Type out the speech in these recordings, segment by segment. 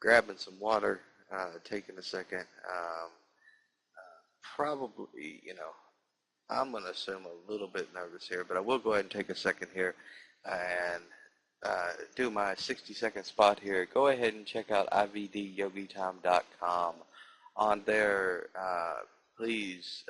grabbing some water, taking a second. Probably, I'm going to assume a little bit nervous here, but I will go ahead and take a second here and do my 60-second spot here. Go ahead and check out IvDYogiTime.com. On there, please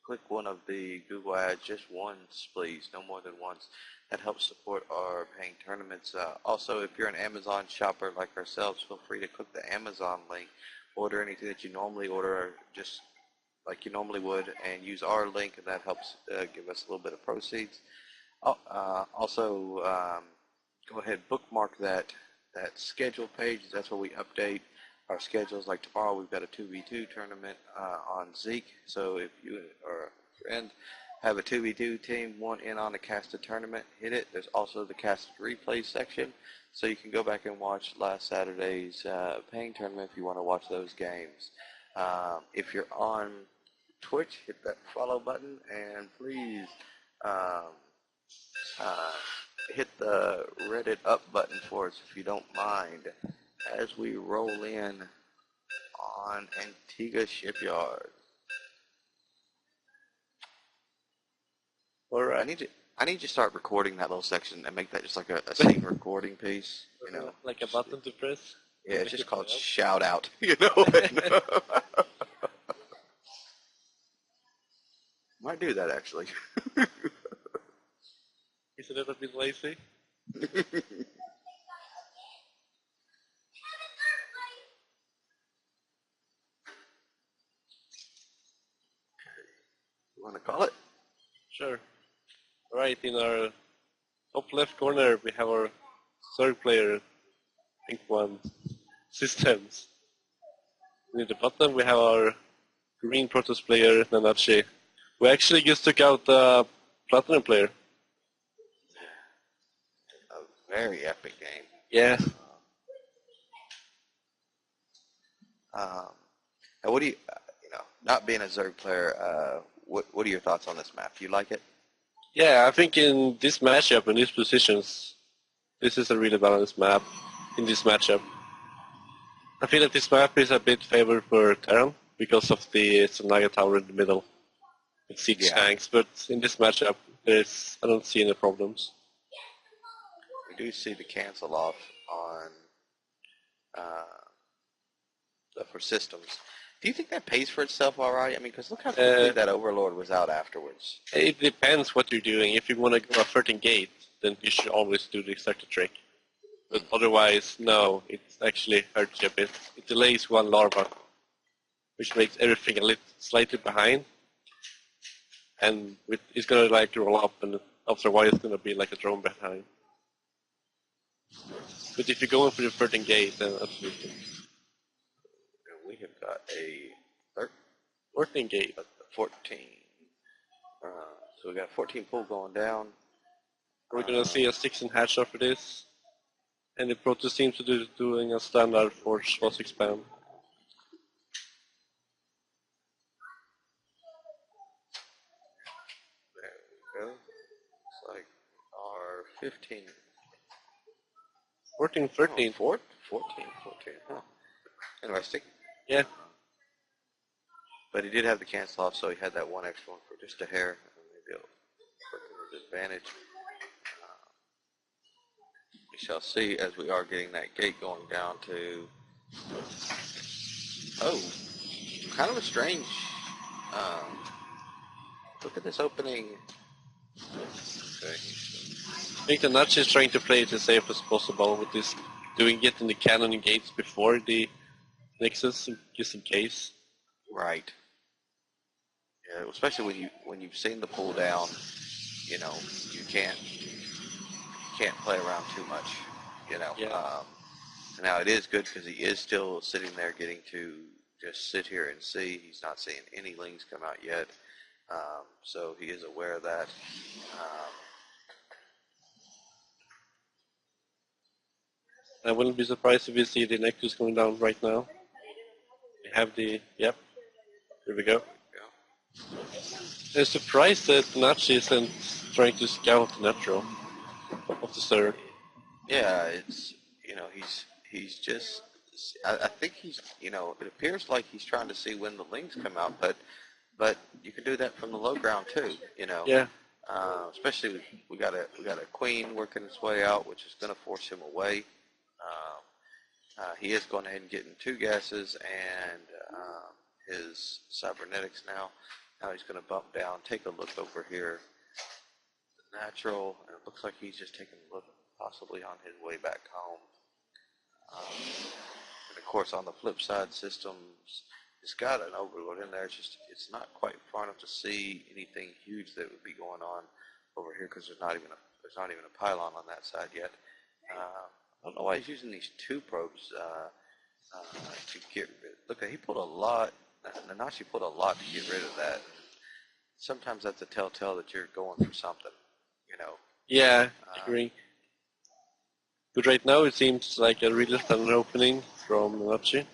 click one of the Google ads, just once, please, no more than once. That helps support our paying tournaments. Also, if you're an Amazon shopper like ourselves, feel free to click the Amazon link, order anything that you normally order, just like you normally would, and use our link, and that helps give us a little bit of proceeds. Also, go ahead and bookmark that schedule page. That's where we update our schedules. Like tomorrow, we've got a 2v2 tournament on Zeke. So if you or a friend have a 2v2 team, want in on the casted tournament, hit it. There's also the casted replay section, so you can go back and watch last Saturday's paying tournament if you want to watch those games. If you're on Twitch, hit that follow button, and please hit the Reddit up button for us if you don't mind, as we roll in on Antigua Shipyard. All right. I need to start recording that little section and make that just like a scene recording piece. Like a button to press. Yeah, it's just called shout out. Might do that actually. Is it a bit lazy? You want to call it? Sure. Right, in our top left corner we have our third player, Pink One, Systems. And in the bottom we have our green Protoss player, Nanashi. We actually just took out the Platinum player. A very epic game. Yeah. And what do you, not being a Zerg player, what are your thoughts on this map? You like it? Yeah, I think in this matchup, in these positions, this is a really balanced map in this matchup. I feel that this map is a bit favored for Terran because of the Sonaga Tower in the middle. With 6 tanks, but in this matchup, I don't see any problems. We do see the cancel off on for systems. Do you think that pays for itself all right? I mean, because look how quickly that Overlord was out afterwards. It depends what you're doing. If you want to go a 13 gate, then you should always do the extractor trick. But otherwise, no, it actually hurts you a bit. It delays one larva, which makes everything a little slightly behind. And it's going to like roll up, and after a while it's going to be like a drone behind. But if you're going for the 13 gate, then absolutely. We have got a 14 gate. 14. So we got a 14 pool going down. We're going to see a 16 hatch after this. And the Protoss seems to be doing a standard Forge was expand. There we go. It's like our 15. 14, 13. 14, huh. Interesting. Yeah. But he did have the cancel off, so he had that one extra one for just a hair. Maybe it'll work to his advantage. We shall see as we are getting that gate going down to... Oh, kind of a strange... look at this opening. Okay. I think the Nanashi is trying to play it as safe as possible with this, getting the cannon gates before the Nexus, just in case. Right. Yeah, especially when you've seen the pull down, you can't play around too much, Yeah. Now it is good because he is still sitting there getting to just sit here and see. He's not seeing any lings come out yet, so he is aware of that. I wouldn't be surprised if we see the Nexus going down right now. We have the, yep, here we go. I'm surprised that Nanashi isn't trying to scout the natural of the Zerg. Yeah, it's, he's just I think he's, you know, it appears like he's trying to see when the lings come out, but you can do that from the low ground too, you know. Yeah. Especially we got a queen working its way out, which is going to force him away. He is going ahead and getting 2 gases and his cybernetics now. Now he's going to bump down. Take a look over here. Natural, and it looks like he's just taking a look possibly on his way back home. And of course, on the flip side, systems, it's got an overload in there. It's not quite far enough to see anything huge that would be going on over here because there's not even a pylon on that side yet. I don't know why he's using these 2 probes to get rid. Look, he pulled a lot. Nanashi pulled a lot to get rid of that. Sometimes that's a telltale that you're going for something, you know. Yeah, I agree. But right now it seems like a really standard opening from Nanashi.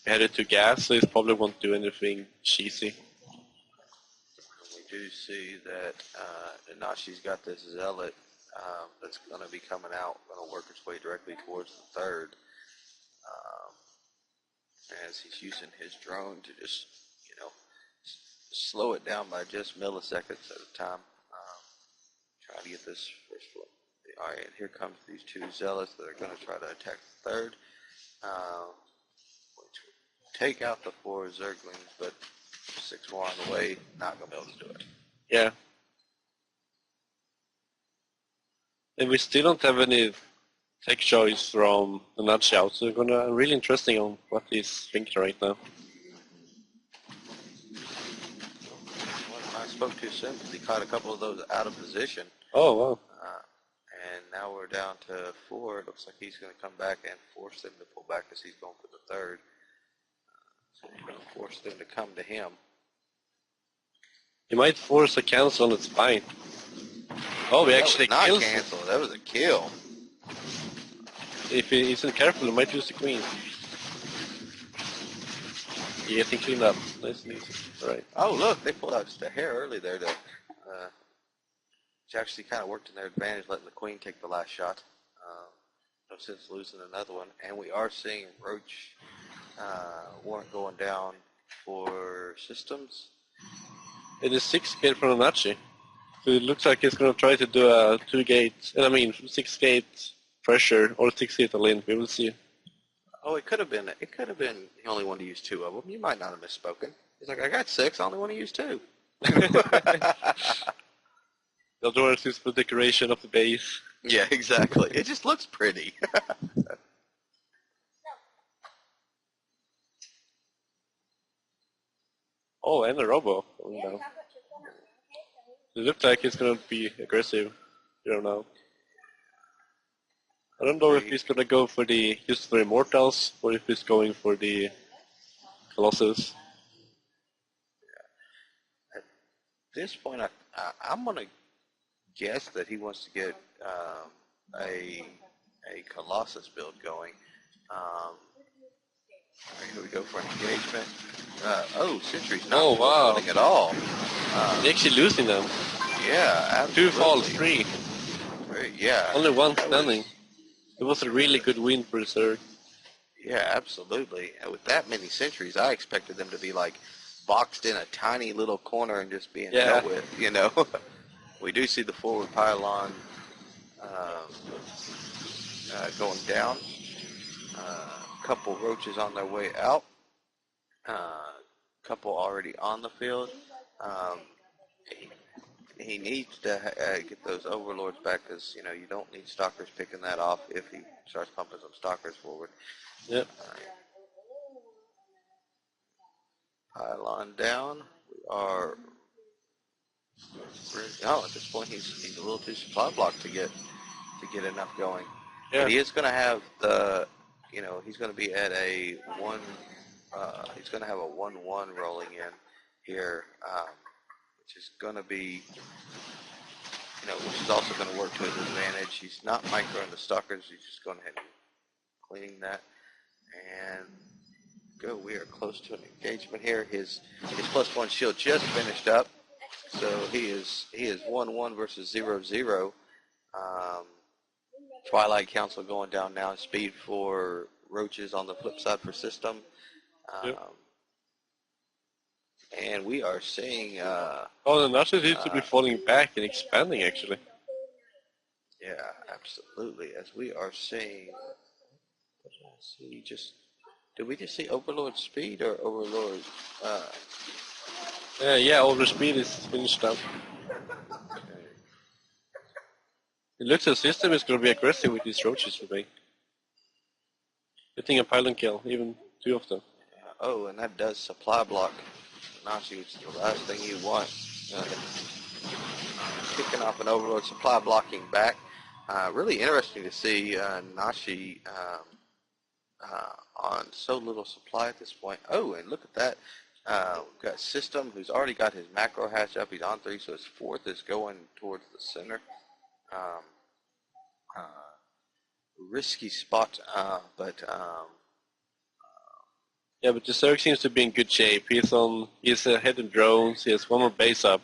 Headed to gas, so he probably won't do anything cheesy. We do see that Nanashi's got this zealot that's going to be coming out, going to work its way directly towards the 3rd. As he's using his drone to just, you know, slow it down by just milliseconds at a time. Trying to get this first one. All right, here comes these 2 zealots that are going to try to attack the 3rd, which will take out the 4 zerglings, but 6 more on the way, not going to be able to do it. Yeah. And we still don't have any tech choice from the nudge out, so I'm really interesting on what he's thinking right now. I spoke too soon because he caught a couple of those out of position. Oh, wow. And now we're down to 4. It looks like he's going to come back and force them to pull back as he's going for the 3rd. So he's going to force them to come to him. He might force a cancel on its spine. Oh, we actually not killed cancel. That was a kill. If he isn't careful, he might lose the queen. You're getting cleaned up. Nice and easy. Alright. Oh, look, they pulled out just a hair early there to, which actually kind of worked in their advantage, letting the queen take the last shot. No sense losing another one. And we are seeing Roach warrant going down for systems. It is 6 gate from Nanashi. So it looks like he's going to try to do a 2-gate, 6-gate pressure or 6-gate link. We will see. Oh, it could have been he only wanted to use 2 of them. You might not have misspoken. He's like, I got 6, I only want to use 2. The other is for decoration of the base. Yeah, exactly. It just looks pretty. Oh, and a robo going down. It looks like he's going to be aggressive. I don't know. I don't know if he's going to go for just for Immortals or if he's going for the Colossus. At this point, I'm going to guess that he wants to get a Colossus build going. Here we go for an engagement. Sentry's not winning at all. They're actually losing them. Yeah, absolutely. 2 falls, 3. Yeah. Only 1 standing. It was a really good win for the Zerg. Yeah, absolutely. And with that many sentries, I expected them to be like boxed in a tiny little corner and just being dealt with, you know. We do see the forward pylon going down. A couple roaches on their way out. Couple already on the field. He needs to get those overlords back because, you know, you don't need stalkers picking that off if he starts pumping some stalkers forward. Yep. Pylon down. We are... No, at this point he's a little too supply blocked to get enough going. Yeah. But he is going to have the, you know, he's going to be at a 1, he's going to have a 1-1 rolling in here, which is going to be, you know, which is also going to work to his advantage. He's not microing the stalkers. He's just going ahead and cleaning that. And go. We are close to an engagement here. His +1 shield just finished up. So he is 1-1 versus 0-0. Twilight Council going down now. Speed for roaches on the flip side for system. Yep. And we are seeing, Oh, the Nanashi seems to be falling back and expanding, actually. yeah, absolutely. As we are seeing, did we just see Overlord speed or Overlord? Yeah, Overlord speed is finished up. Okay. It looks as system is going to be aggressive with these roaches for me. Getting a pylon kill, even 2 of them. Oh, and that does supply block. Nanashi, it's the last thing you want. Kicking off an Overlord supply blocking back. Really interesting to see Nashi on so little supply at this point. Oh, and look at that. We've got System, who's already got his macro hatch up. He's on 3, so his 4th is going towards the center. Risky spot, but Yeah, but the Zerg seems to be in good shape. He's ahead in drones, he has 1 more base up.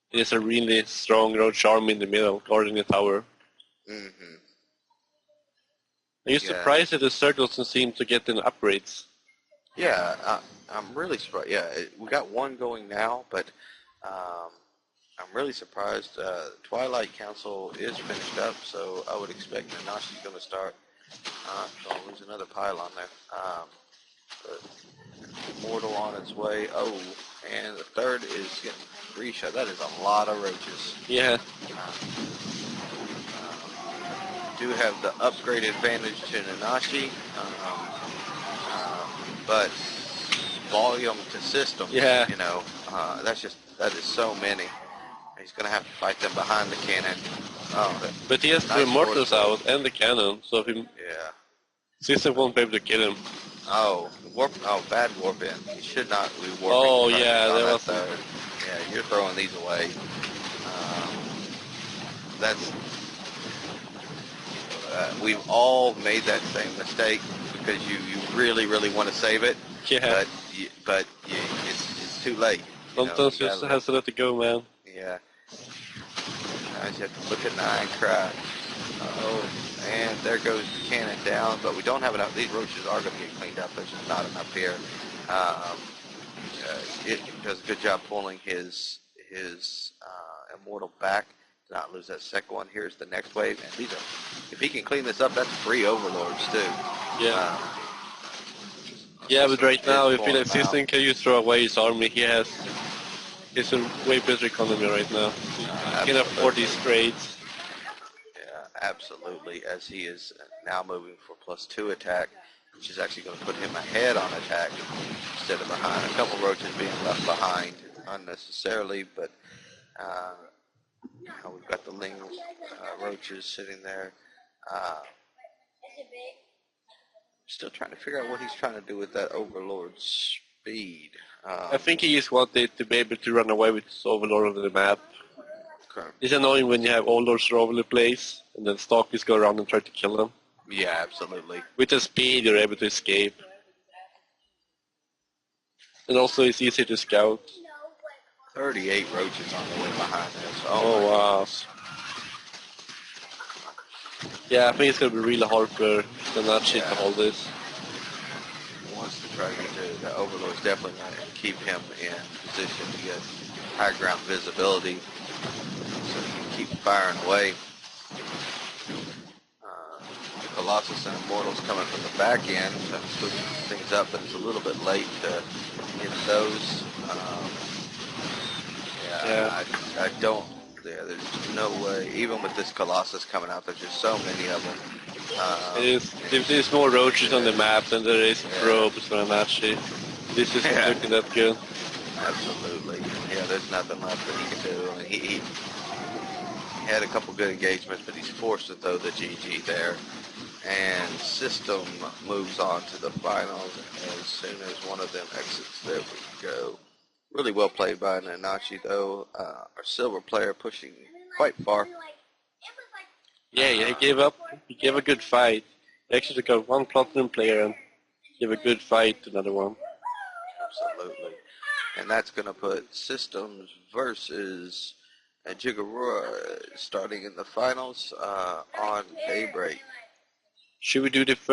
He has a really strong roach army in the middle, guarding the tower. mm-hmm. Are you surprised that the Zerg doesn't seem to get any upgrades? Yeah, I'm really surprised. Yeah, we got 1 going now, but I'm really surprised. Twilight Council is finished up, so I would expect Nanashi's going to start. Don't lose another pylon there. Mortal on its way. Oh, and the 3rd is getting reshot. That is a lot of roaches. Yeah. Do have the upgrade advantage to Nanashi, but volume to system, Yeah. that is so many. He's going to have to fight them behind the cannon. Oh, But he has the immortals out and the cannon, so if he, System won't be able to kill him. Bad warp in. He should not be warping. Oh yeah, that was. Yeah, you're throwing these away. We've all made that same mistake because you really want to save it. Yeah. But it's too late. Sometimes you just have to let it go, man. Yeah. Now you have to look at 9 crash. Oh, and there goes the cannon down, but we don't have enough. These roaches are going to get cleaned up. There's just not enough here. It does a good job pulling his immortal back to not lose that second one. Here's the next wave, and if he can clean this up, that's 3 overlords too. Yeah. Yeah, but right now, if he lets System, can you throw away his army? He's a way better economy right now. He can afford these trades. Yeah, absolutely. As he is now moving for +2 attack, which is actually going to put him ahead on attack instead of behind. A couple roaches being left behind unnecessarily, but we've got the Ling roaches sitting there. Still trying to figure out what he's trying to do with that Overlord speed. I think he just wanted to be able to run away with his Overlord over the map. Okay. It's annoying when you have Overlords all over the place, and then Stalkers go around and try to kill them. Yeah, absolutely. With the speed, you're able to escape. And also, it's easier to scout. 38 roaches on the way behind this. Oh wow. Yeah, I think it's going to be really hard for Nanashi to hold this. Wants to try to get the Overlord's definitely going to keep him in position to get high ground visibility so he can keep firing away. Colossus and Immortals coming from the back end, switching things up, but it's a little bit late to hit those. I don't. Yeah, there's no way. Even with this Colossus coming out, there's just so many of them. There's more roaches on the map than there is probes for Nanashi. This is not looking that good. Absolutely. Yeah, there's nothing left that he can do. I mean, he had a couple good engagements, but he's forced to throw the GG there. And System moves on to the finals as soon as one of them exits. There we go. Really well played by Nanashi, though. Our silver player pushing quite far. Yeah, he gave up. He gave a good fight. He actually got one platinum player and gave a good fight to another one. Absolutely. And that's going to put Systems versus Jigarura starting in the finals on Daybreak. Should we do the first?